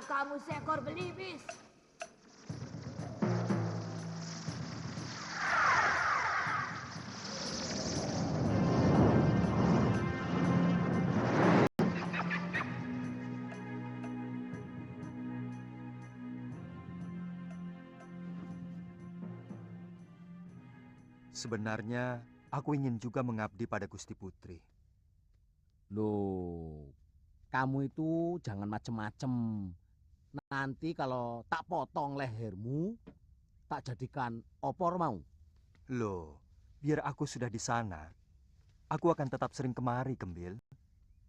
kamu seekor belibis. Sebenarnya, aku ingin juga mengabdi pada Gusti Putri. Loh, kamu itu jangan macem-macem. Nanti kalau tak potong lehermu, tak jadikan opor mau. Loh, biar aku sudah di sana, aku akan tetap sering kemari, Gembil.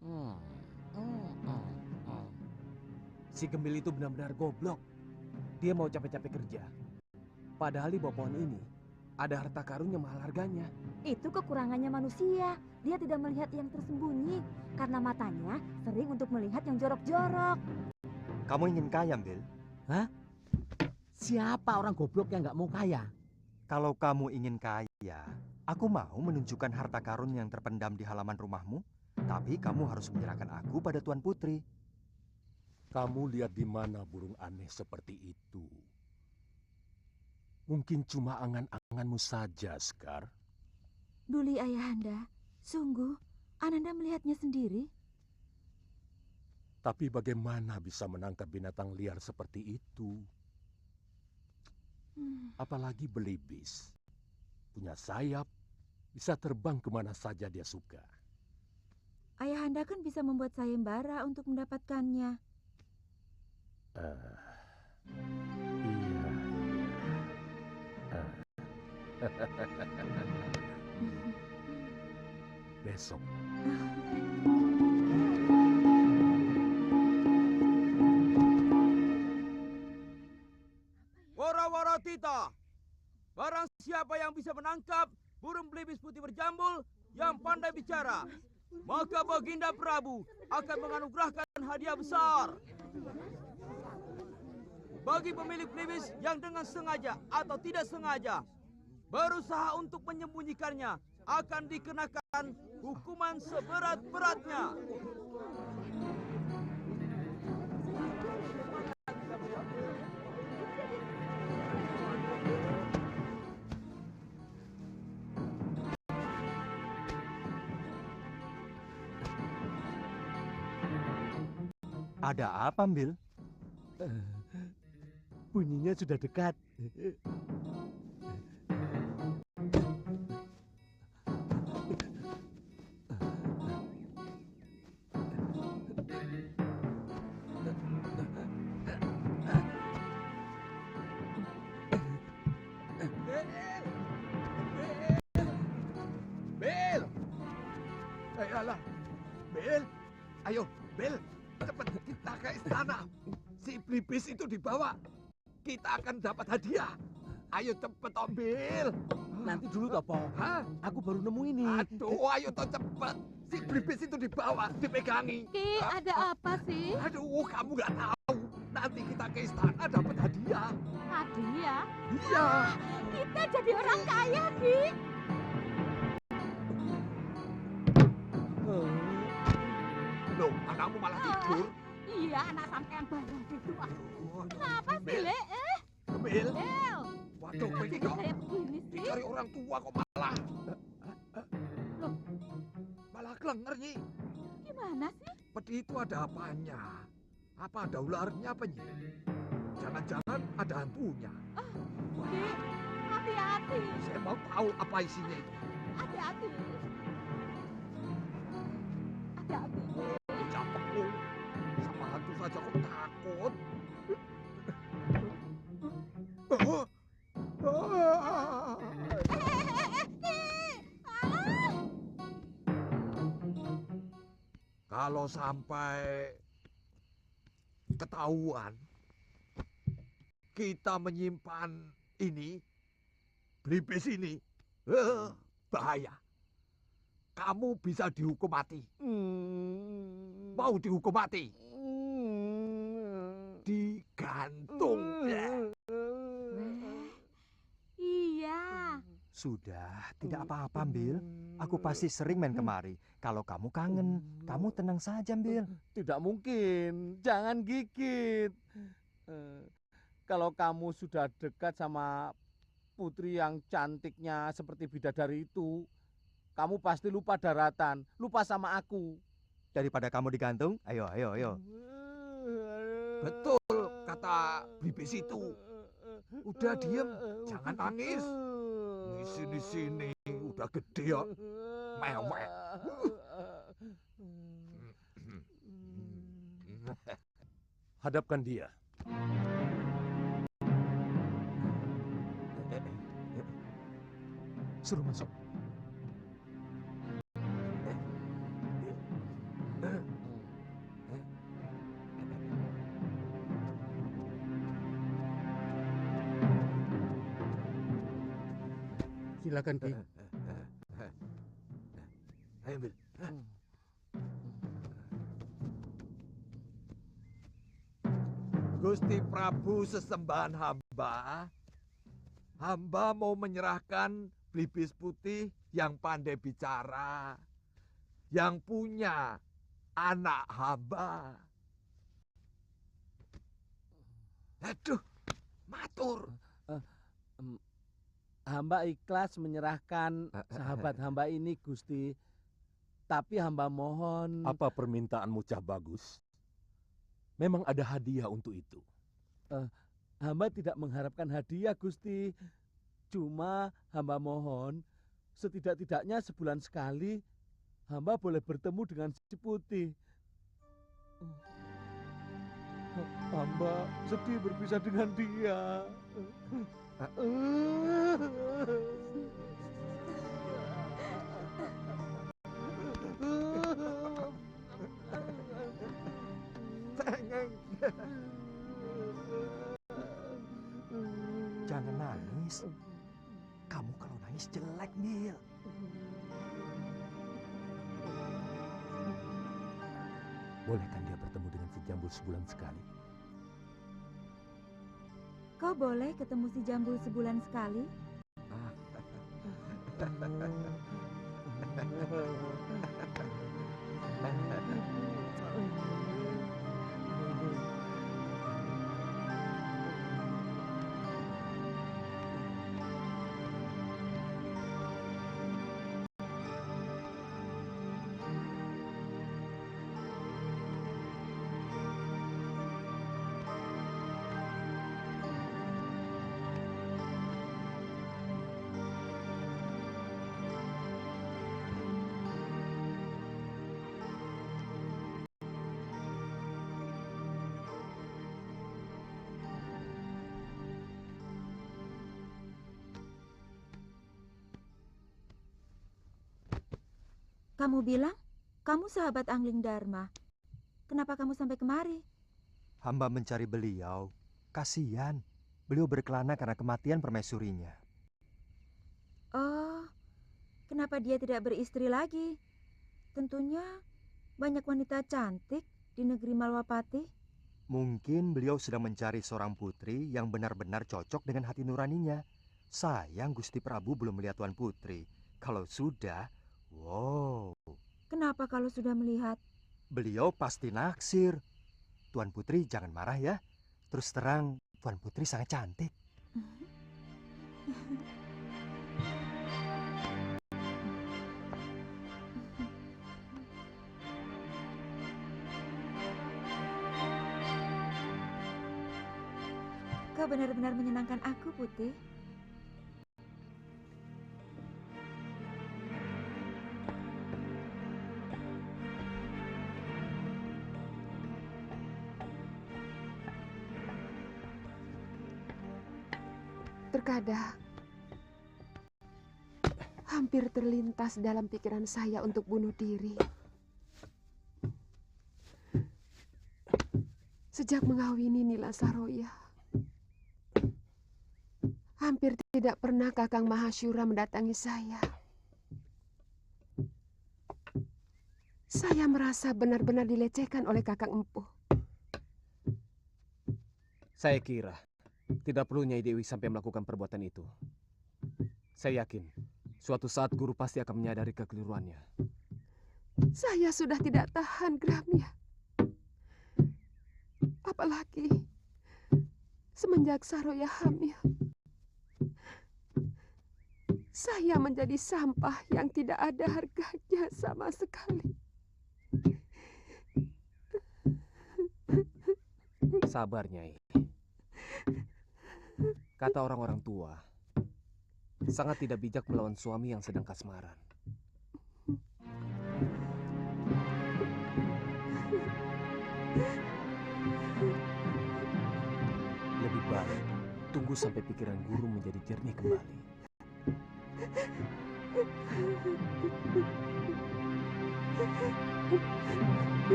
Hmm, hmm, hmm, hmm. Si Gembil itu benar-benar goblok. Dia mau capek-capek kerja. Padahal di bawah pohon ini ada harta karun yang mahal harganya. Itu kekurangannya manusia. Dia tidak melihat yang tersembunyi karena matanya sering untuk melihat yang jorok-jorok. Kamu ingin kaya, Bil? Hah? Siapa orang goblok yang nggak mau kaya? Kalau kamu ingin kaya, aku mau menunjukkan harta karun yang terpendam di halaman rumahmu, tapi kamu harus menyerahkan aku pada Tuan Putri. Kamu lihat di mana burung aneh seperti itu? Mungkin cuma angan-anganmu saja, Sekar. Duli ayahanda, sungguh Ananda melihatnya sendiri. Tapi bagaimana bisa menangkap binatang liar seperti itu? Apalagi belibis. Punya sayap, bisa terbang kemana saja dia suka. Ayahanda kan bisa membuat sayembara untuk mendapatkannya. Iya. Besok. Wara-wara tita, barang siapa yang bisa menangkap burung belibis putih berjambul yang pandai bicara, maka Baginda Prabu akan menganugerahkan hadiah besar. Bagi pemilik belibis yang dengan sengaja atau tidak sengaja berusaha untuk menyembunyikannya akan dikenakan hukuman seberat-beratnya. Ada apa, Bil? Bunyinya sudah dekat. Bel! Ayolah, Bel! Ayo, Bel! Cepat kita ke istana. Si belibis itu dibawa. Kita akan dapat hadiah. Ayo cepet, Om Bel. Nanti dulu Topo. Hah? Aku baru nemu ini. Aduh, ayo toh cepet. Si belibis itu dibawa, dipegangi. Ki, ada apa sih? Aduh, kamu nggak tahu. Nanti kita ke istana dapat hadiah. Hadiah? Iya. Kita jadi orang kaya, Ki. Loh, anakmu malah tidur. Iya, anak sampean baru itu. Kenapa sih, Bel. Le? Bel. Bel. Waduh, ini Jadi kok kayak begini sih. dicari orang tua kok malah. Loh, Malah kelenger, Nyi. gimana sih? Peti itu ada apanya? Apa ada ularnya apa, Nyi? Jangan-jangan ada hantunya. Ki, hati-hati. Saya mau tahu apa isinya itu. Hati-hati. Hati-hati. Capekmu. Sama hantu saja kok takut. Oh. Kalau sampai ketahuan kita menyimpan ini, belibis ini, bahaya. Kamu bisa dihukum mati. Mau dihukum mati? Digantung. Iya. Sudah, tidak apa-apa, Bil. Aku pasti sering main kemari. Kalau kamu kangen, kamu tenang saja, Bil. Tidak mungkin, jangan gigit. Eh, Kalau kamu sudah dekat sama putri yang cantiknya seperti bidadari itu, kamu pasti lupa daratan, lupa sama aku. Daripada kamu digantung, ayo, ayo, ayo. Betul kata Blibis itu. Udah diem, jangan nangis. Di sini udah gede ya. Mewek. Hadapkan dia. Suruh masuk. Silakan, Ki. Ayo, Bil. Gusti Prabu sesembahan hamba. Hamba mau menyerahkan Blibis putih yang pandai bicara. Yang punya anak hamba. Aduh, matur. Hamba ikhlas menyerahkan sahabat hamba ini, Gusti. Tapi hamba mohon... Apa permintaanmu, Cah Bagus? Memang ada hadiah untuk itu. Hamba tidak mengharapkan hadiah, Gusti. Cuma hamba mohon, setidak-tidaknya sebulan sekali, hamba boleh bertemu dengan si putih. Hamba sedih berpisah dengan dia. Cengeng. Jangan nangis. Kamu kalau nangis jelek, Bil. Bolehkan dia bertemu dengan si Jambul sebulan sekali? Kau boleh ketemu si Jambul sebulan sekali? Kamu bilang kamu sahabat Angling Dharma. Kenapa kamu sampai kemari? Hamba mencari beliau. Kasihan. Beliau berkelana karena kematian permaisurinya. Oh, kenapa dia tidak beristri lagi? Tentunya banyak wanita cantik di negeri Malwapati. Mungkin beliau sedang mencari seorang putri yang benar-benar cocok dengan hati nuraninya. Sayang Gusti Prabu belum melihat Tuan Putri. Kalau sudah, wow. Kenapa kalau sudah melihat? Beliau pasti naksir. Tuan Putri jangan marah ya. Terus terang, Tuan Putri sangat cantik. Kau benar-benar menyenangkan aku, Putih. Terkadang hampir terlintas dalam pikiran saya untuk bunuh diri. Sejak mengawini Nila Saroya, hampir tidak pernah Kakang Mahasyura mendatangi saya. Saya merasa benar-benar dilecehkan oleh Kakang Empuh. Saya kira tidak perlu Nyai Dewi sampai melakukan perbuatan itu. Saya yakin suatu saat guru pasti akan menyadari kekeliruannya. Saya sudah tidak tahan, Gramya. Apalagi semenjak Saroya hamil. Saya menjadi sampah yang tidak ada harganya sama sekali. Sabar, Nyai. Kata orang-orang tua, sangat tidak bijak melawan suami yang sedang kasmaran. Lebih baik tunggu sampai pikiran guru menjadi jernih kembali.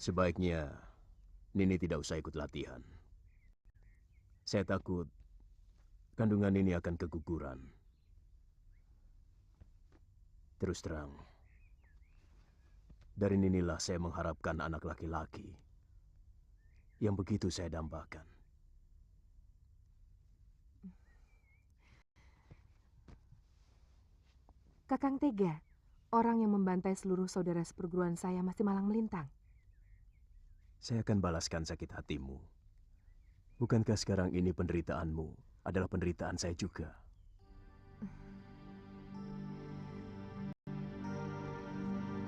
Sebaiknya Nini tidak usah ikut latihan. Saya takut kandungan Nini akan keguguran. Terus terang, dari Ninilah saya mengharapkan anak laki-laki yang begitu saya dambakan. Kakang tega, orang yang membantai seluruh saudara seperguruan saya masih malang melintang. Saya akan balaskan sakit hatimu. Bukankah sekarang ini penderitaanmu adalah penderitaan saya juga?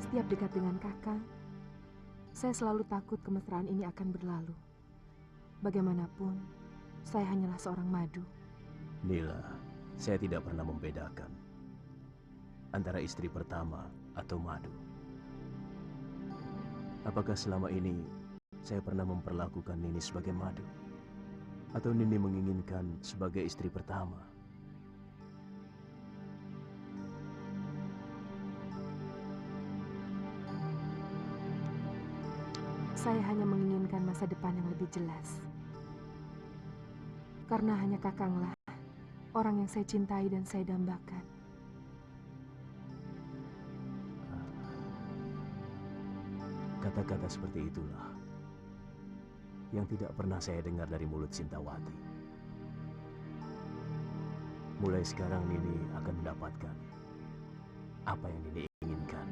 Setiap dekat dengan kakang, saya selalu takut kemesraan ini akan berlalu. Bagaimanapun, saya hanyalah seorang madu. Nila, saya tidak pernah membedakan antara istri pertama atau madu. Apakah selama ini saya pernah memperlakukan Nini sebagai madu? Atau Nini menginginkan sebagai istri pertama? Saya hanya menginginkan masa depan yang lebih jelas. Karena hanya kakanglah orang yang saya cintai dan saya dambakan. Kata-kata seperti itulah yang tidak pernah saya dengar dari mulut Sintawati. Mulai sekarang Nini akan mendapatkan apa yang Nini inginkan.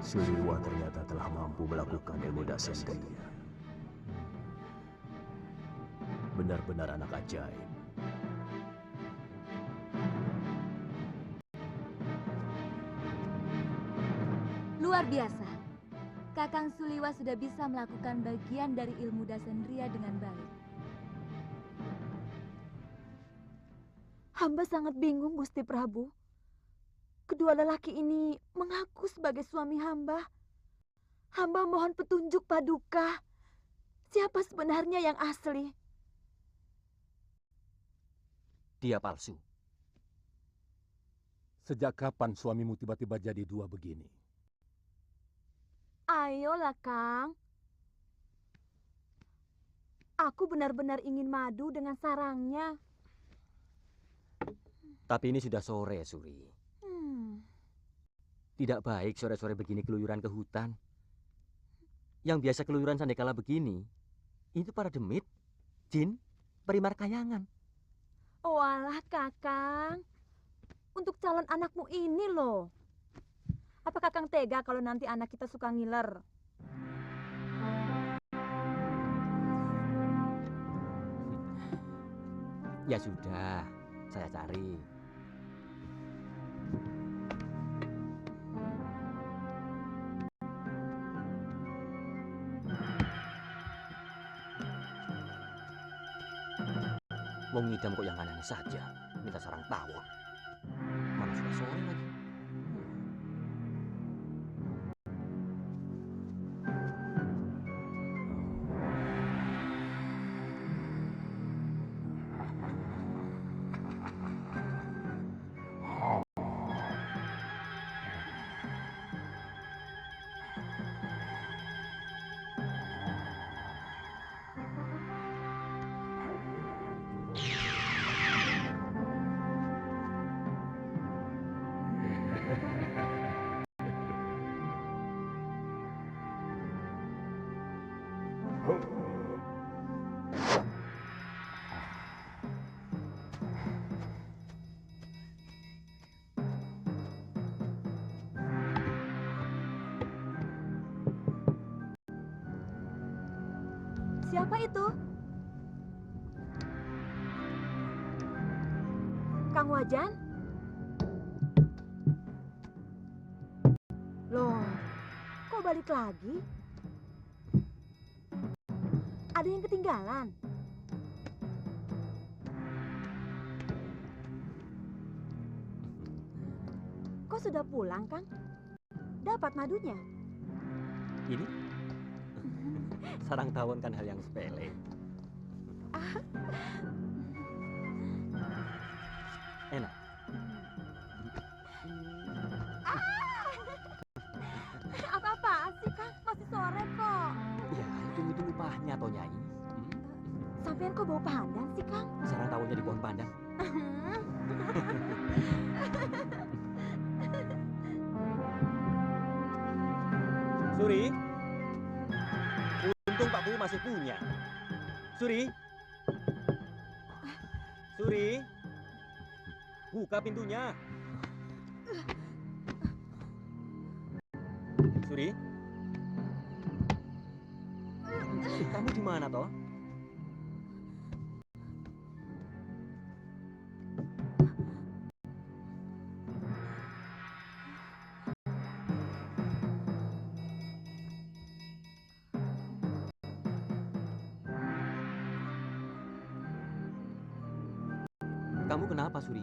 Suliwa ternyata telah mampu melakukan ilmu dasendriya. Benar-benar anak ajaib. Luar biasa. Kakang Suliwa sudah bisa melakukan bagian dari ilmu dasendriya dengan baik. Hamba sangat bingung, Gusti Prabu. Kedua lelaki ini mengaku sebagai suami hamba. Hamba mohon petunjuk Paduka. Siapa sebenarnya yang asli? Dia palsu. Sejak kapan suamimu tiba-tiba jadi dua begini? Ayolah, Kang. Aku benar-benar ingin madu dengan sarangnya. Tapi ini sudah sore, Suri. Tidak baik sore-sore begini keluyuran ke hutan. Yang biasa keluyuran sandekala begini, itu para demit, jin, perimar kayangan. Walah, Kakang. Untuk calon anakmu ini loh. Apa Kakang tega kalau nanti anak kita suka ngiler? Ya sudah, saya cari. Wong ngidam kok yang aneh saja, minta sarang tawon. Mana sudah sore lagi. Siapa itu? Kang Wajan? Loh, kok balik lagi? Ada yang ketinggalan? Kok sudah pulang, Kang? Dapat madunya? Ini? Sarang tawon kan hal yang sepele. Enak. Apa-apaan sih, Kang? Masih sore kok. Ya, itu upahnya toh Nyai. Sampean kok bau pandan sih, Kang? Sarang tawonnya di pohon pandan. Suri, untung Pak Bu masih punya. Suri, Suri, buka pintunya. Suri, kamu di mana toh? Kamu kenapa, Suri?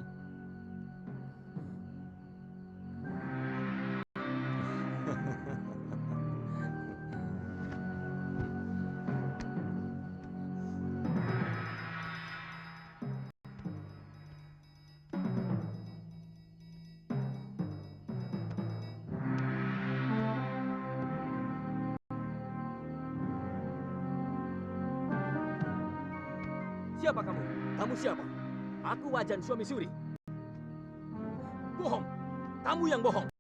Siapa kamu? Kamu siapa? Aku Wajan, suami Suri. Bohong. Kamu yang bohong.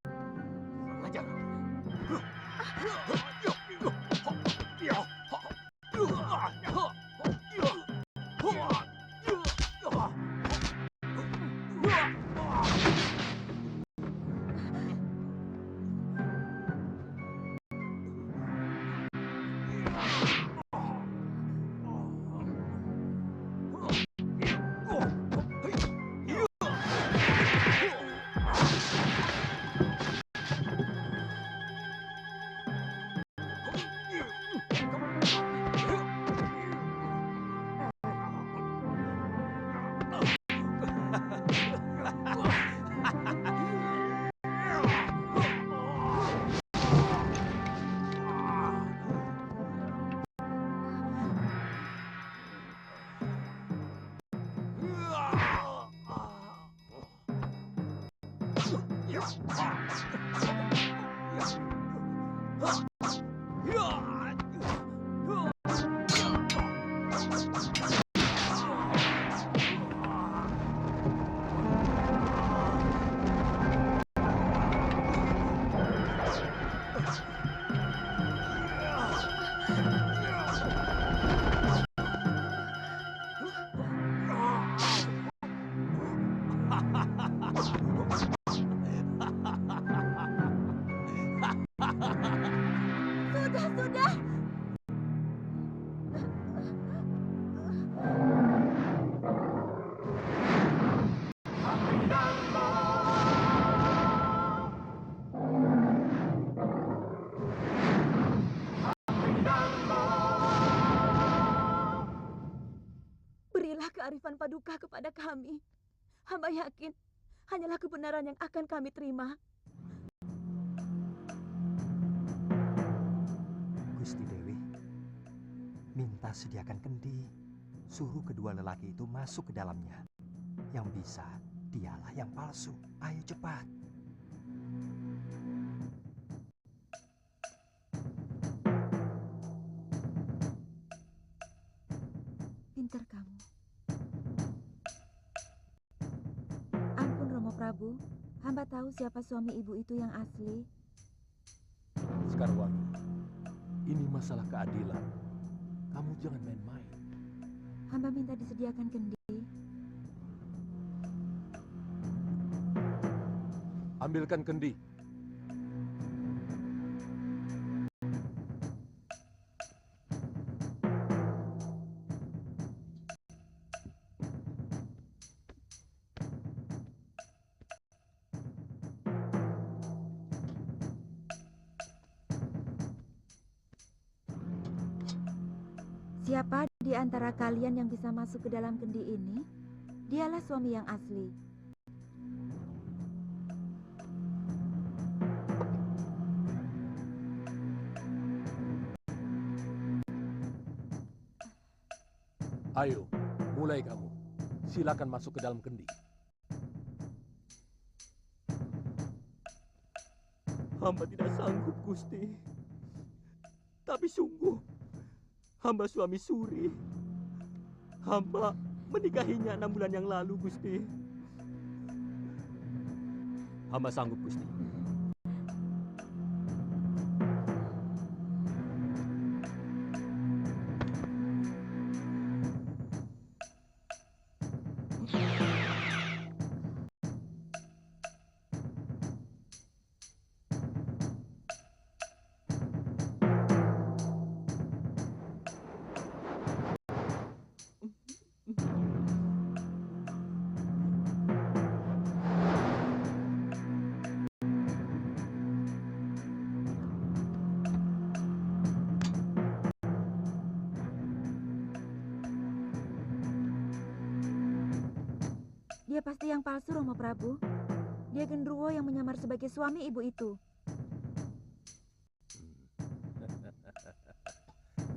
Wajan. Berilah kearifan Paduka kepada kami. Hamba yakin hanyalah kebenaran yang akan kami terima. Gusti Dewi, minta sediakan kendi. Suruh kedua lelaki itu masuk ke dalamnya. Yang bisa, dialah yang palsu. Ayo cepat. Pintar kamu. Ampun Romo Prabu, hamba tahu siapa suami ibu itu yang asli. Sekarwangi, ini masalah keadilan. Kamu jangan main-main. Hamba minta disediakan kendi. Ambilkan kendi. Siapa di antara kalian yang bisa masuk ke dalam kendi ini? Dialah suami yang asli. Ayo, mulai kamu. Silakan masuk ke dalam kendi. Hamba tidak sanggup, Gusti. Tapi sungguh, hamba suami suri. Hamba menikahinya 6 bulan yang lalu, Gusti. Hamba sanggup, Gusti. Dia pasti yang palsu, Romo Prabu. Dia genderuwo yang menyamar sebagai suami ibu itu.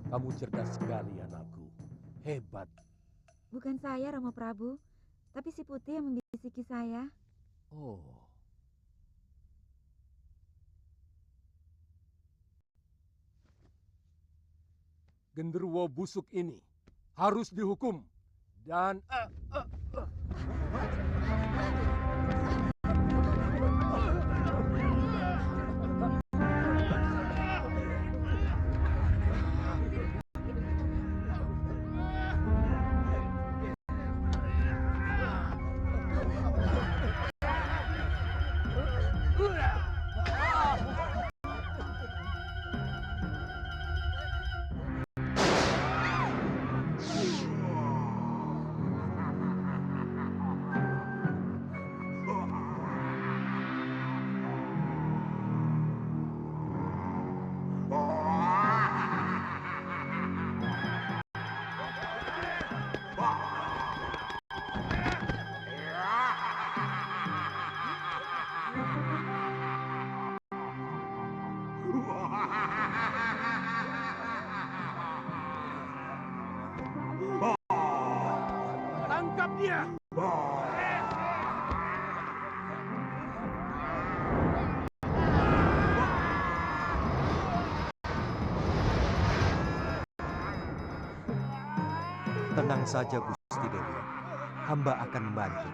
Kamu cerdas sekali, anakku. Hebat. Bukan saya, Romo Prabu, tapi si Putih yang membisiki saya. Oh. Genderuwo busuk ini harus dihukum dan tangkap dia. Tenang saja, Gusti Dewi. Hamba akan membantu.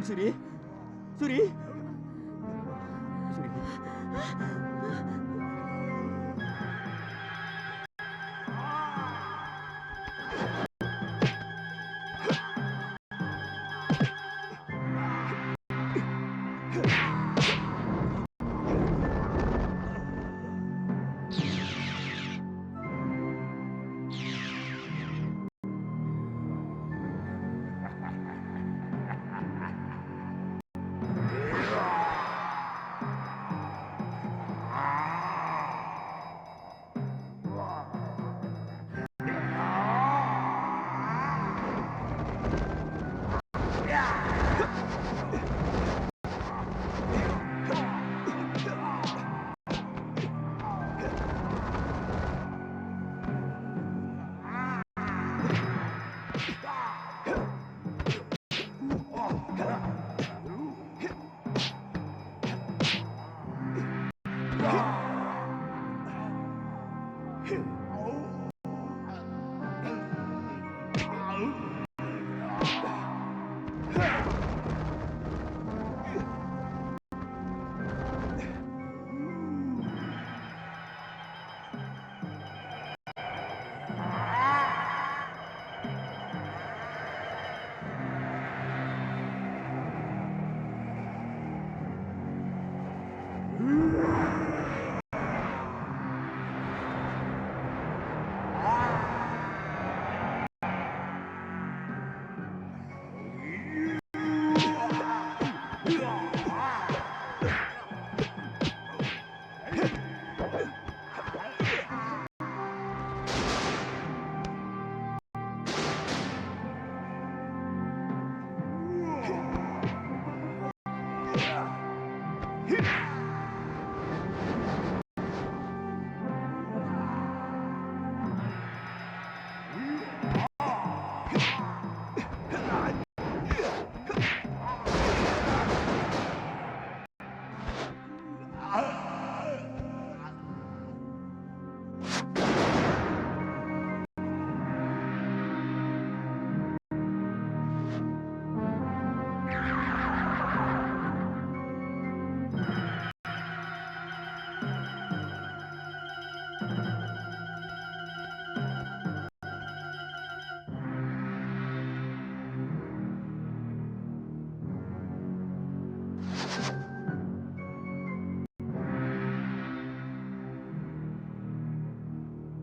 Suri. Suri. Suri.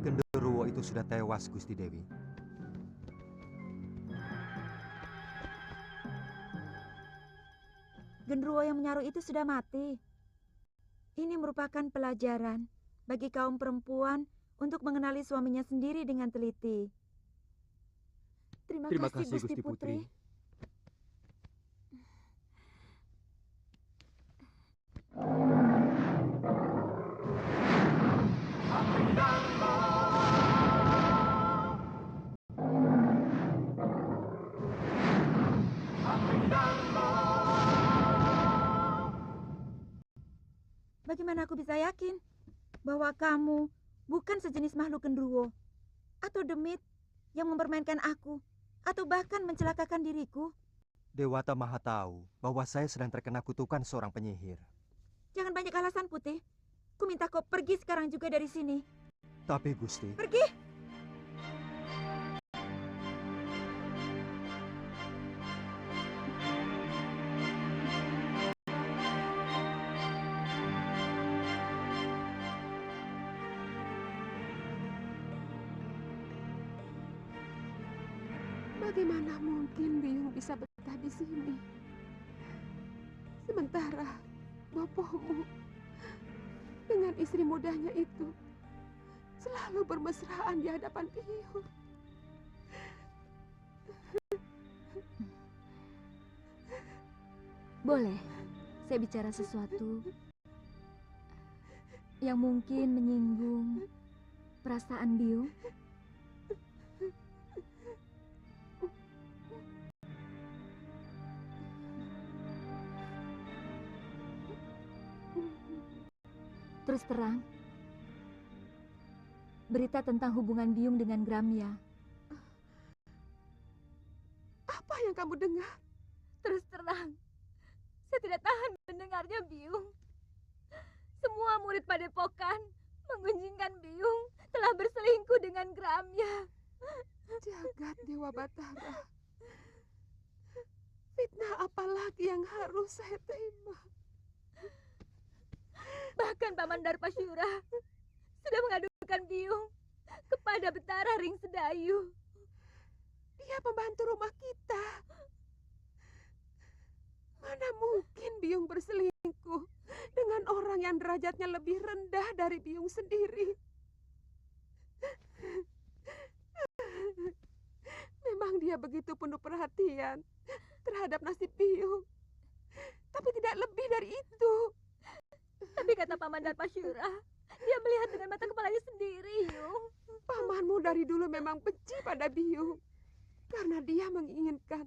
Genderuwo itu sudah tewas, Gusti Dewi. Genderuwo yang menyaruh itu sudah mati. Ini merupakan pelajaran bagi kaum perempuan untuk mengenali suaminya sendiri dengan teliti. Terima kasih, Gusti Putri. Bagaimana aku bisa yakin bahwa kamu bukan sejenis makhluk genderuwo atau demit yang mempermainkan aku atau bahkan mencelakakan diriku? Dewata Maha tahu bahwa saya sedang terkena kutukan seorang penyihir. Jangan banyak alasan, Putih. Ku minta kau pergi sekarang juga dari sini. Tapi Gusti, Pergi! Bagaimana mungkin Biyung bisa betah di sini? Sementara bopohmu dengan istri mudanya itu selalu bermesraan di hadapan Biyung. Boleh saya bicara sesuatu yang mungkin menyinggung perasaan Biyung? Terus terang, berita tentang hubungan Biyung dengan Gramya. Apa yang kamu dengar? Terus terang, tidak tahan mendengarnya, Biung. Semua murid padepokan menggunjingkan Biung telah berselingkuh dengan Gramya. Jagat Dewa Batara. Fitnah apa lagi yang harus saya terima? Bahkan Paman Darpasyura sudah mengadukan Biung kepada Betara Ring Sedayu. Dia pembantu rumah kita. Mana mungkin Biung berselingkuh dengan orang yang derajatnya lebih rendah dari Biung sendiri. Memang dia begitu penuh perhatian terhadap nasib Biung. Tapi tidak lebih dari itu. Tapi kata Paman Darpasyura, dia melihat dengan mata kepalanya sendiri, Yung. Pamanmu dari dulu memang benci pada Biung. Karena dia menginginkan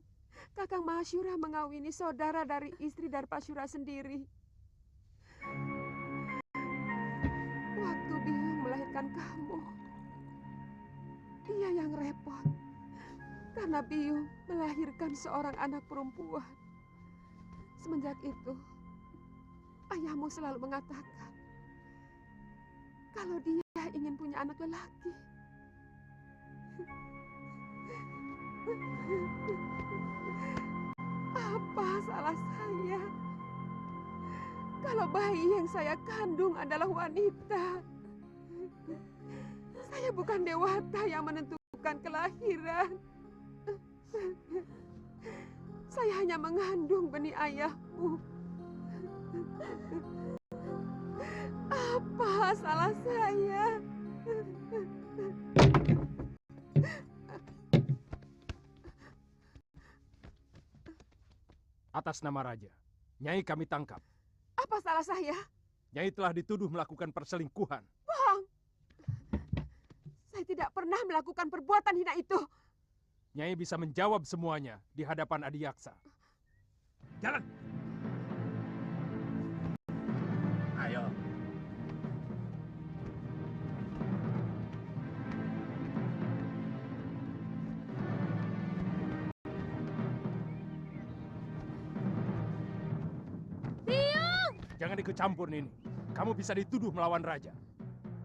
Kakang Mahasyura mengawini saudara dari istri Darpasyura sendiri. Waktu Biung melahirkan kamu, dia yang repot. Karena Biung melahirkan seorang anak perempuan. Semenjak itu, ayahmu selalu mengatakan kalau dia ingin punya anak lelaki. Apa salah saya? Kalau bayi yang saya kandung adalah wanita. Saya bukan dewata yang menentukan kelahiran. Saya hanya mengandung benih ayahmu. Apa salah saya? Atas nama Raja, Nyai kami tangkap. Apa salah saya? Nyai telah dituduh melakukan perselingkuhan. Bohong! Saya tidak pernah melakukan perbuatan hina itu. Nyai bisa menjawab semuanya di hadapan Adiyaksa. Jalan. Ayo. Jangan ikut campur, Nini. Kamu bisa dituduh melawan raja.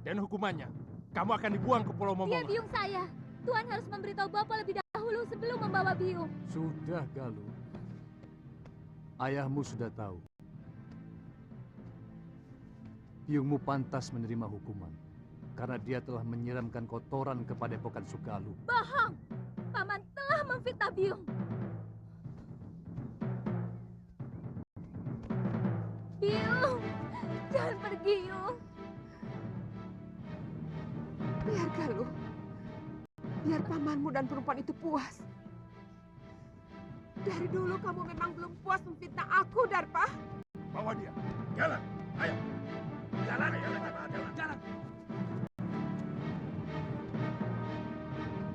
Dan hukumannya, kamu akan dibuang ke Pulau Dia Momonga. Biung saya. Tuan harus memberitahu Bapak lebih dahulu sebelum membawa Biung. Sudah, Galuh. Ayahmu sudah tahu. Biungmu pantas menerima hukuman karena dia telah menyiramkan kotoran ke Padepokan Sugaluh. Bohong! Paman telah memfitnah Biung. Biung, jangan pergi, Yung. Biar Galuh. Biar pamanmu dan perempuan itu puas. Dari dulu kamu memang belum puas memfitnah aku, Darpa. Bawa dia. Jalan. Ayo. Jalan. Ayo, jalan.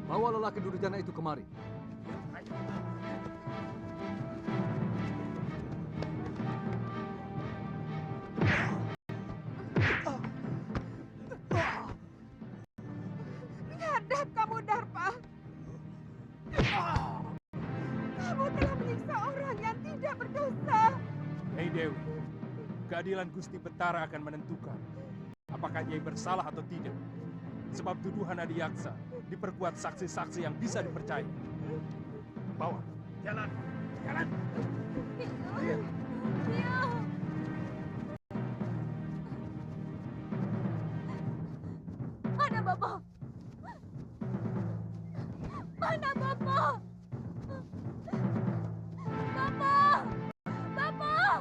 Bawa lelaki durjana itu kemari. Biadab kamu, Darpa. Kamu telah menyiksa orang yang tidak berdosa. Nyai Dewi, keadilan Gusti Betara akan menentukan apakah Nyai bersalah atau tidak. Sebab tuduhan Adiyaksa diperkuat saksi-saksi yang bisa dipercaya. Bawa. Jalan. Jalan. Biung. Biung. Mana Bapak? Mana Bapak? Bapak! Bapak!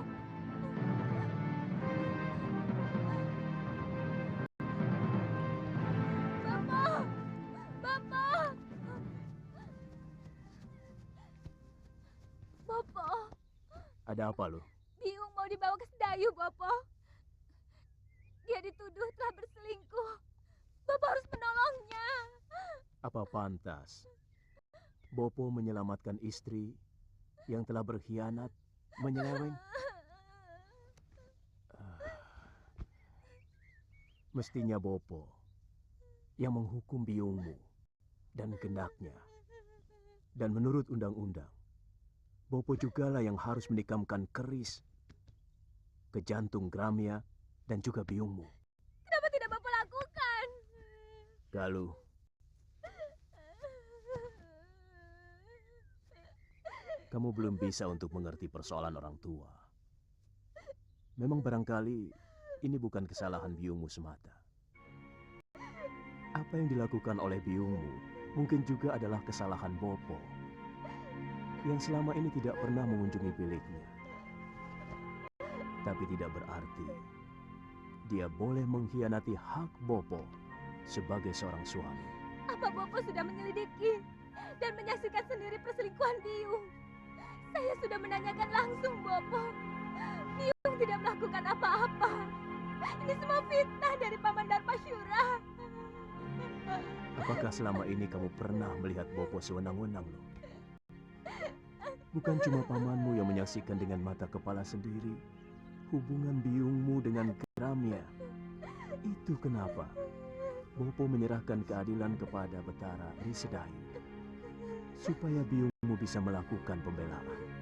Bapak! Bapak! Bapak, Ada apa lo? Biung mau dibawa ke Sedayu, Bapak. Dia dituduh telah berselingkuh. Bapak harus menolongnya. Apa pantas Bopo menyelamatkan istri yang telah berkhianat, menyeleweng? Mestinya Bopo yang menghukum biungmu dan gendaknya. Dan menurut undang-undang, Bopo jugalah yang harus menikamkan keris ke jantung Gramia, dan juga biungmu. Kenapa tidak Bapak lakukan? Galuh, kamu belum bisa untuk mengerti persoalan orang tua. Memang barangkali ini bukan kesalahan biungmu semata. Apa yang dilakukan oleh biungmu mungkin juga adalah kesalahan Bopo yang selama ini tidak pernah mengunjungi biliknya. Tapi tidak berarti dia boleh mengkhianati hak Bopo sebagai seorang suami. Apa Bopo sudah menyelidiki dan menyaksikan sendiri perselingkuhan Biung? Saya sudah menanyakan langsung Bopo. Biung tidak melakukan apa-apa. Ini semua fitnah dari Paman Darmasyura. Apakah selama ini kamu pernah melihat Bopo sewenang-wenang loh? Bukan cuma pamanmu yang menyaksikan dengan mata kepala sendiri hubungan biungmu dengan Gramia. Itu kenapa Bopo menyerahkan keadilan kepada Betara Risedayu supaya biungmu bisa melakukan pembelaan.